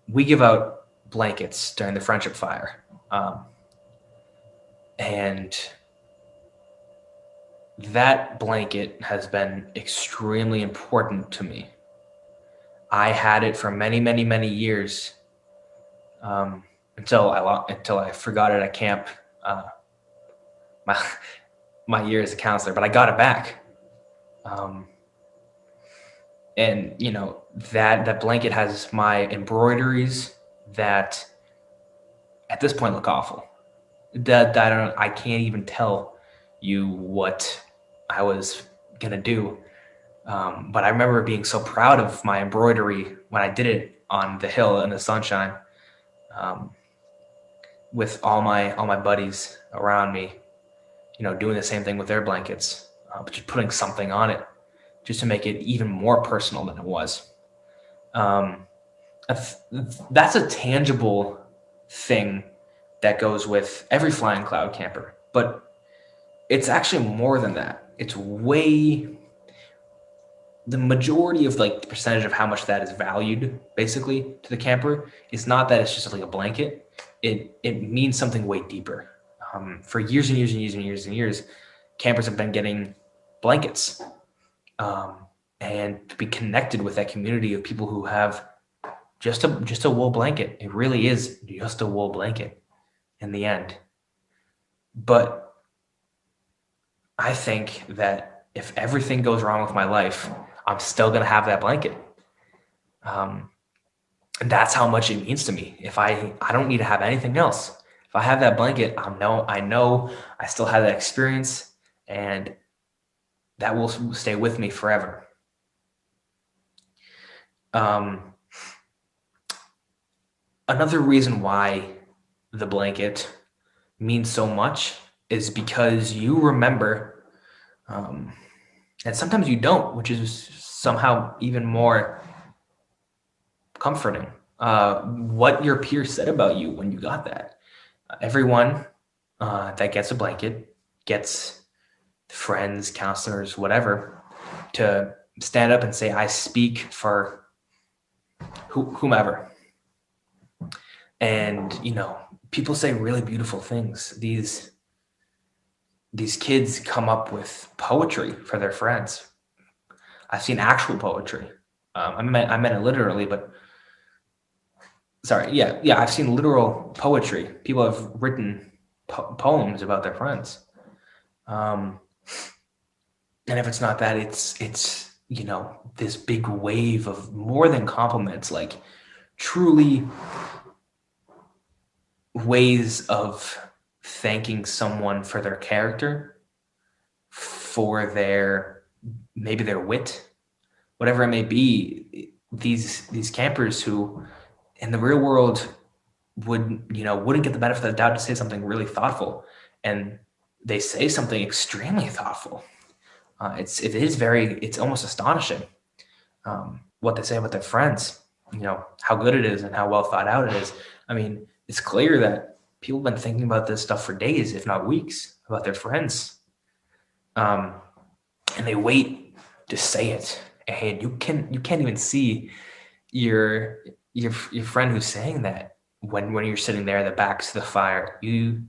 We give out blankets during the friendship fire. Um, and that blanket has been extremely important to me. I had it for many, many, many years, um, until I forgot it at camp. Uh, my my year as a counselor, but I got it back. Um, and that blanket has my embroideries that at this point look awful. That I can't even tell you what I was gonna do. But I remember being so proud of my embroidery when I did it on the hill in the sunshine, um, with all my buddies around me, doing the same thing with their blankets, but just putting something on it just to make it even more personal than it was. Um, that's a tangible thing that goes with every Flying Cloud camper, but it's actually more than that. It's way the majority of like the percentage of how much that is valued basically to the camper is not that it's just like a blanket. It means something way deeper. For years and years and years and years and years, campers have been getting blankets, um, and to be connected with that community of people who have just a wool blanket. It really is just a wool blanket in the end. But I think that if everything goes wrong with my life, I'm still gonna have that blanket. Um, and that's how much it means to me. If I don't need to have anything else. If I have that blanket, I know I still have that experience, and that will stay with me forever. Um, Another reason why the blanket means so much is because you remember, um, and sometimes you don't, which is somehow even more comforting. What your peers said about you when you got that. Everyone that gets a blanket gets friends, counselors, whatever, to stand up and say, "I speak for whomever." And people say really beautiful things. These kids come up with poetry for their friends. I've seen actual poetry. I meant it literally, but sorry. Yeah. I've seen literal poetry. People have written poems about their friends. Um, and if it's not that, it's this big wave of more than compliments, like truly ways of thanking someone for their character, for their maybe their wit, whatever it may be. These campers who in the real world wouldn't get the benefit of the doubt to say something really thoughtful, and they say something extremely thoughtful. It's almost astonishing, what they say about their friends, how good it is and how well thought out it is. I mean, it's clear that people have been thinking about this stuff for days, if not weeks, about their friends. Um, and they wait to say it. And you can't even see your friend who's saying that when you're sitting there, the back's to the fire. You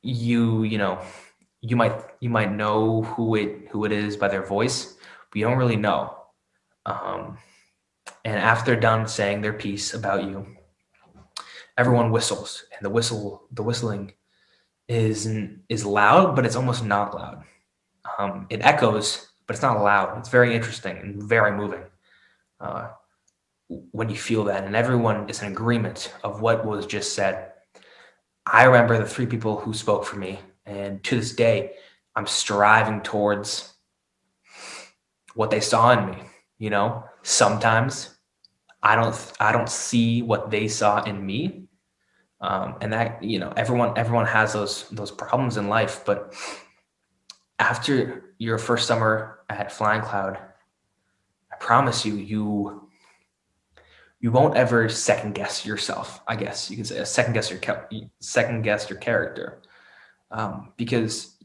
you might know who it is by their voice, but you don't really know. Um, and after they're done saying their piece about you, everyone whistles, and the whistling is loud, but it's almost not loud. It echoes, but it's not loud. It's very interesting and very moving, uh, when you feel that, and everyone is in agreement of what was just said. I remember the three people who spoke for me, and to this day, I'm striving towards what they saw in me. Sometimes I don't see what they saw in me, and that everyone has those problems in life. But after your first summer at Flying Cloud, I promise you won't ever second guess yourself. I guess you can say second guess your character, because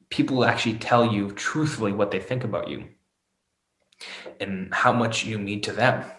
people actually tell you truthfully what they think about you and how much you mean to them.